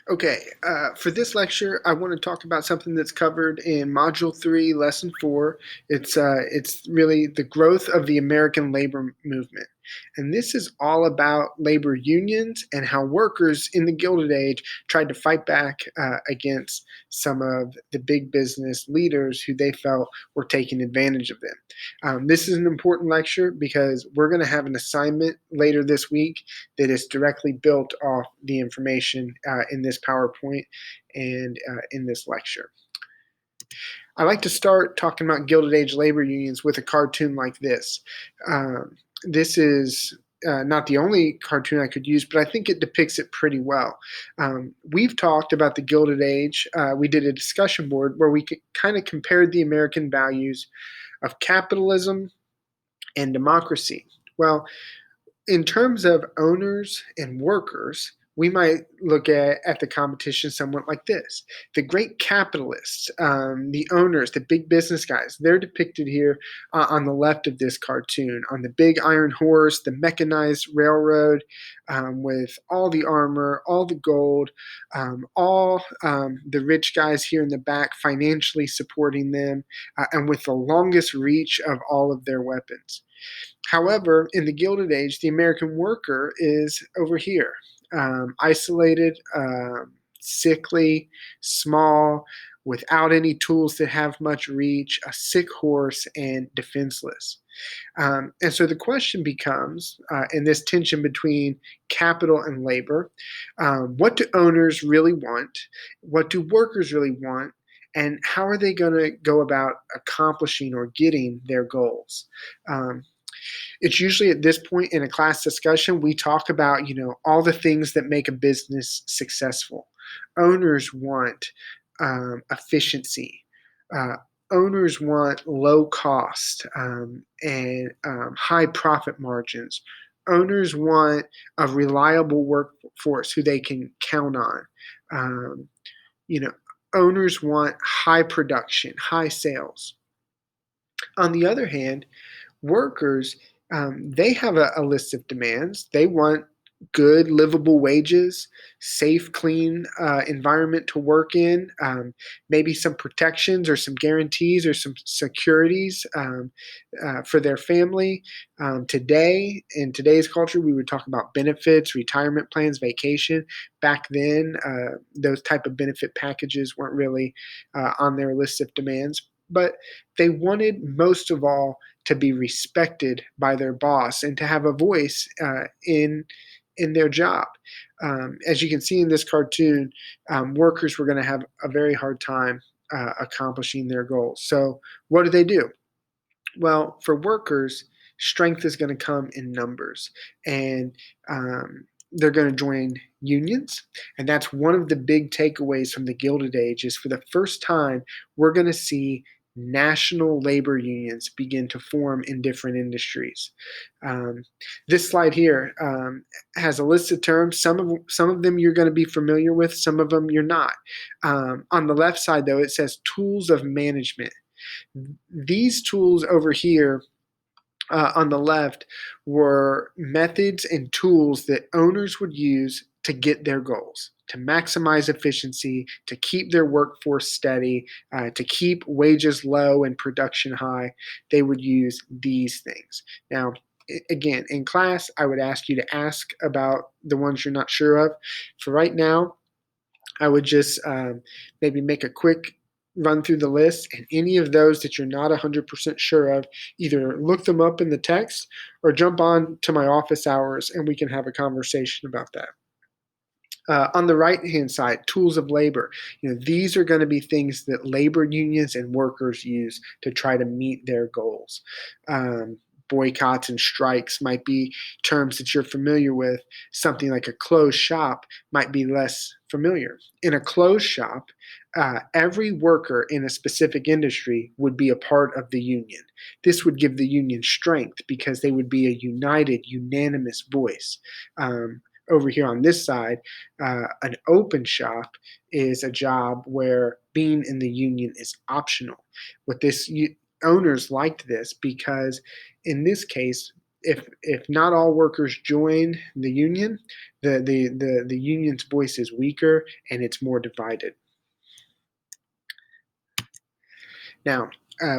Okay, for this lecture, I want to talk about something that's covered in Module 3, Lesson 4. It's really the growth of the American labor movement. And this is all about labor unions and how workers in the Gilded Age tried to fight back against some of the big business leaders who they felt were taking advantage of them. This is an important lecture because we're going to have an assignment later this week that is directly built off the information in this PowerPoint and in this lecture. I like to start talking about Gilded Age labor unions with a cartoon like this. This is not the only cartoon I could use, but I think it depicts it pretty well. We've talked about the Gilded Age. We did a discussion board where we kind of compared the American values of capitalism and democracy. Well, in terms of owners and workers, we might look at the competition somewhat like this. The great capitalists, the owners, the big business guys, they're depicted here on the left of this cartoon, on the big iron horse, the mechanized railroad with all the armor, all the gold, all the rich guys here in the back financially supporting them, and with the longest reach of all of their weapons. However, in the Gilded Age, the American worker is over here, isolated, sickly, small, without any tools that have much reach, a sick horse, and defenseless. And so the question becomes, in this tension between capital and labor, what do owners really want? What do workers really want? And how are they going to go about accomplishing or getting their goals? It's usually at this point in a class discussion we talk about all the things that make a business successful. Owners want efficiency. uh, Owners want low cost and high profit margins. Owners want a reliable workforce who they can count on. um, you know Owners want high production, high sales. On the other hand, workers, they have a list of demands. They want good, livable wages, safe, clean environment to work in, maybe some protections or some guarantees or some securities for their family. Today, in today's culture, we would talk about benefits, retirement plans, vacation. Back then, those type of benefit packages weren't really on their list of demands. But they wanted most of all to be respected by their boss and to have a voice in their job. As you can see in this cartoon, workers were going to have a very hard time accomplishing their goals. So, what do? Well, for workers, strength is going to come in numbers, and they're going to join unions. And that's one of the big takeaways from the Gilded Age is for the first time, we're going to see national labor unions begin to form in different industries. Um, this slide here has a list of terms. Some of them you're going to be familiar with, some of them you're not. On the left side, though, it says tools of management. These tools over here on the left were methods and tools that owners would use to get their goals, to maximize efficiency, to keep their workforce steady, to keep wages low and production high. They would use these things. Now, again, in class, I would ask you to ask about the ones you're not sure of. For right now, I would just maybe make a quick run through the list, and any of those that you're not 100% sure of, either look them up in the text or jump on to my office hours and we can have a conversation about that. On the right hand side, tools of labor. These are going to be things that labor unions and workers use to try to meet their goals. Boycotts and strikes might be terms that you're familiar with. Something like a closed shop might be less familiar. In a closed shop, every worker in a specific industry would be a part of the union. This would give the union strength because they would be a united, unanimous voice. Over here on this side, an open shop is a job where being in the union is optional. What this owners liked this because in this case, if not all workers join the union, the union's voice is weaker and it's more divided. Now,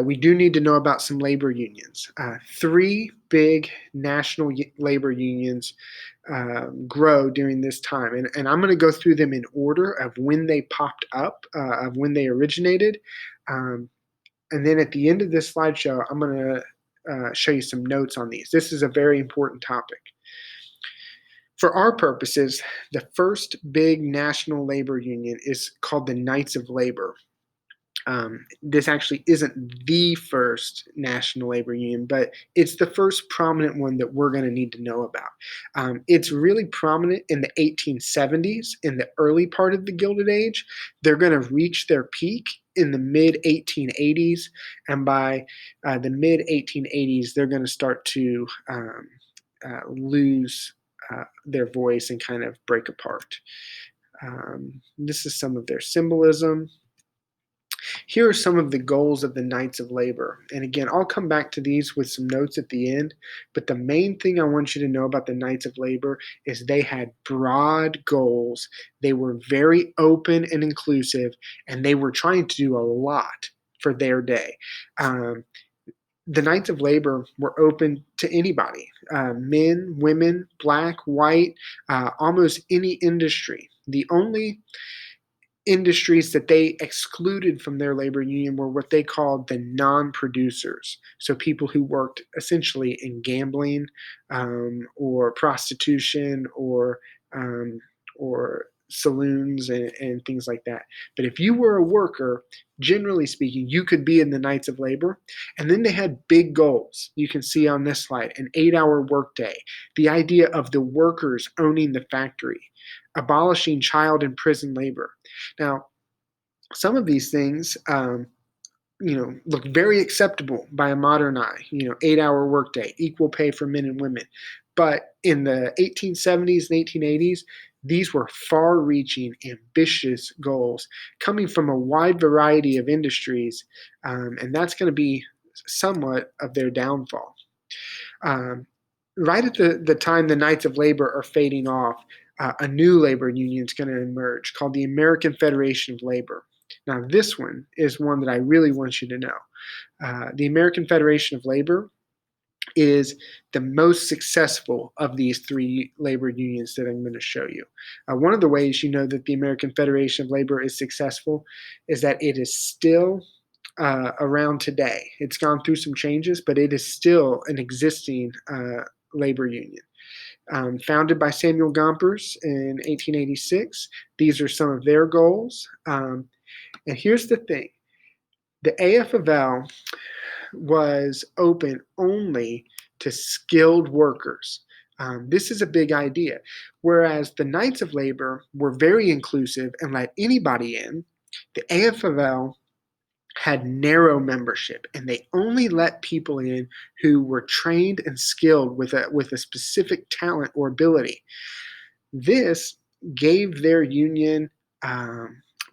we do need to know about some labor unions. Three big national labor unions grow during this time, and I'm going to go through them in order of when they popped up, of when they originated, and then at the end of this slideshow, I'm going to show you some notes on these. This is a very important topic. For our purposes, the first big national labor union is called the Knights of Labor. This actually isn't the first national labor union, but it's the first prominent one that we're going to need to know about. It's really prominent in the 1870s, in the early part of the Gilded Age. They're going to reach their peak in the mid 1880s, and by the mid 1880s, they're going to start to lose their voice and kind of break apart. This is some of their symbolism. Here are some of the goals of the Knights of Labor. And again, I'll come back to these with some notes at the end. But the main thing I want you to know about the Knights of Labor is they had broad goals. They were very open and inclusive, and they were trying to do a lot for their day. The Knights of Labor were open to anybody, men, women, black, white, almost any industry. The only industries that they excluded from their labor union were what they called the non-producers. So people who worked essentially in gambling, or prostitution, or saloons and things like that. But if you were a worker, generally speaking, you could be in the Knights of Labor. And then they had big goals. You can see on this slide, an 8-hour workday, the idea of the workers owning the factory, abolishing child and prison labor. Now, some of these things, look very acceptable by a modern eye. 8-hour workday, equal pay for men and women. But in the 1870s and 1880s, these were far-reaching, ambitious goals coming from a wide variety of industries, and that's going to be somewhat of their downfall. Right at the time the Knights of Labor are fading off, a new labor union is going to emerge called the American Federation of Labor. Now, this one is one that I really want you to know. The American Federation of Labor is the most successful of these three labor unions that I'm going to show you. One of the ways you know that the American Federation of Labor is successful is that it is still around today. It's gone through some changes, but it is still an existing labor union. Founded by Samuel Gompers in 1886. These are some of their goals. And here's the thing. The AFL was open only to skilled workers. This is a big idea. Whereas the Knights of Labor were very inclusive and let anybody in, the AFL had narrow membership, and they only let people in who were trained and skilled with a specific talent or ability. This gave their union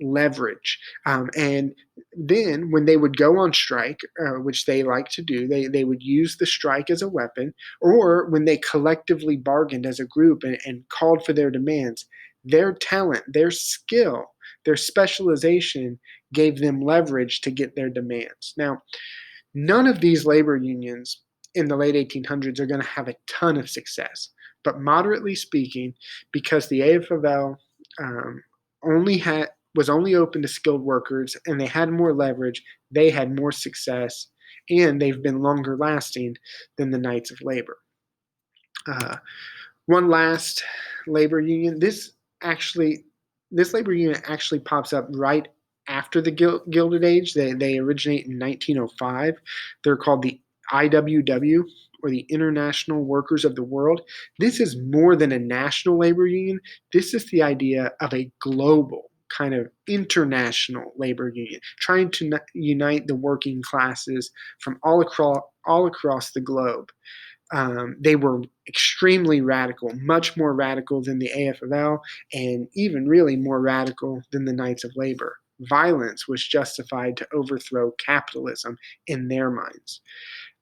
leverage, and then when they would go on strike, which they like to do, they would use the strike as a weapon, or when they collectively bargained as a group and called for their demands, their talent, their skill, their specialization gave them leverage to get their demands. Now, none of these labor unions in the late 1800s are going to have a ton of success, but moderately speaking, because the AFL was only open to skilled workers and they had more leverage, they had more success, and they've been longer lasting than the Knights of Labor. One last labor union. This labor union actually pops up right after the Gilded Age. They originate in 1905. They're called the IWW, or the International Workers of the World. This is more than a national labor union. This is the idea of a global kind of international labor union, trying to unite the working classes from all across the globe. They were extremely radical, much more radical than the AFL, and even really more radical than the Knights of Labor. Violence was justified to overthrow capitalism in their minds.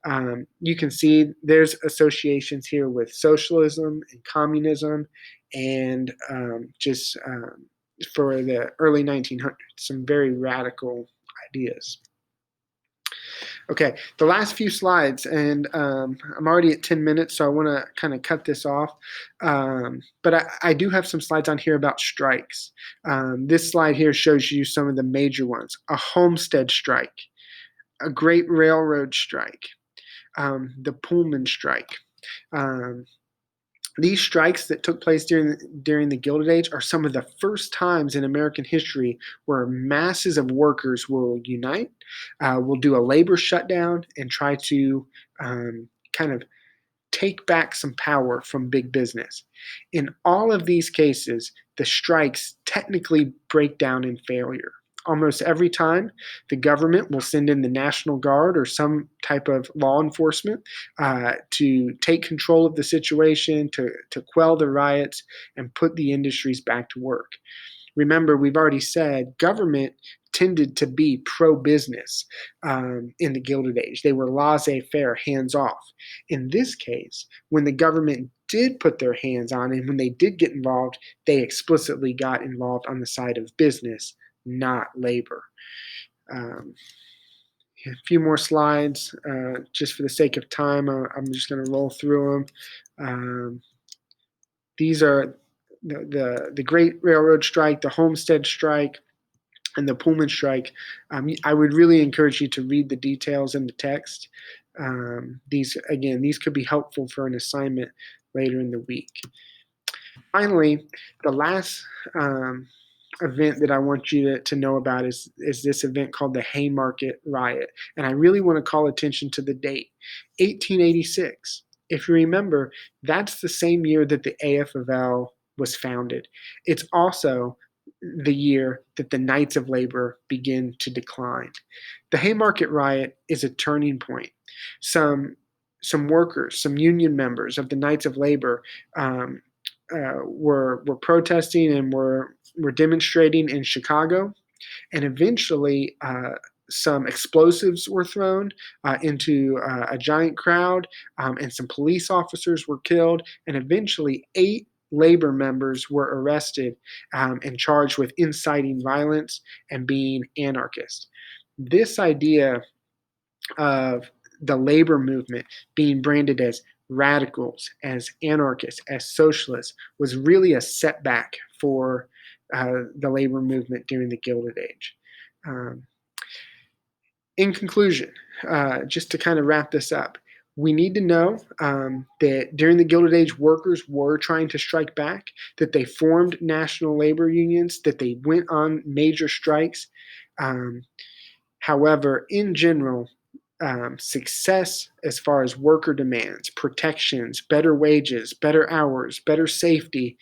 You can see there's associations here with socialism and communism, and just for the early 1900s, some very radical ideas. Okay, the last few slides, and I'm already at 10 minutes, so I want to kind of cut this off. But I do have some slides on here about strikes. This slide here shows you some of the major ones: a Homestead strike, a Great Railroad strike, the Pullman strike. Um, these strikes that took place during the Gilded Age are some of the first times in American history where masses of workers will unite, will do a labor shutdown, and try to kind of take back some power from big business. In all of these cases, the strikes technically break down in failure. Almost every time, the government will send in the National Guard or some type of law enforcement to take control of the situation, to quell the riots, and put the industries back to work. Remember, we've already said government tended to be pro-business in the Gilded Age. They were laissez-faire, hands-off. In this case, when the government did put their hands on and when they did get involved, they explicitly got involved on the side of business, not labor. A few more slides, just for the sake of time. I'm just going to roll through them. These are the Great Railroad Strike, the Homestead Strike, and the Pullman strike. I would really encourage you to read the details in the text. These could be helpful for an assignment later in the week. Finally, the last event that I want you to know about is this event called the Haymarket Riot. And I really want to call attention to the date, 1886. If you remember, that's the same year that the AFL was founded. It's also the year that the Knights of Labor begin to decline. The Haymarket Riot is a turning point. Some workers, some union members of the Knights of Labor were protesting and were demonstrating in Chicago, and eventually some explosives were thrown into a giant crowd, and some police officers were killed, and eventually 8 labor members were arrested and charged with inciting violence and being anarchists. This idea of the labor movement being branded as radicals, as anarchists, as socialists was really a setback for the labor movement during the Gilded Age. In conclusion, just to kind of wrap this up, we need to know that during the Gilded Age, workers were trying to strike back, that they formed national labor unions, that they went on major strikes. However, in general, success as far as worker demands, protections, better wages, better hours, better safety,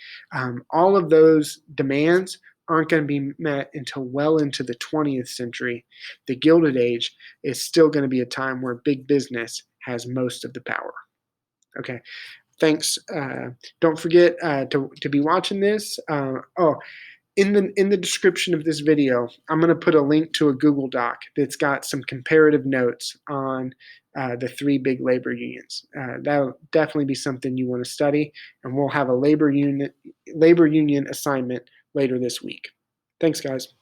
all of those demands aren't going to be met until well into the 20th century. The Gilded Age is still going to be a time where big business has most of the power. Okay, thanks. Don't forget to be watching this. In the description of this video, I'm going to put a link to a Google Doc that's got some comparative notes on the 3 big labor unions. That'll definitely be something you want to study, and we'll have a labor union assignment later this week. Thanks, guys.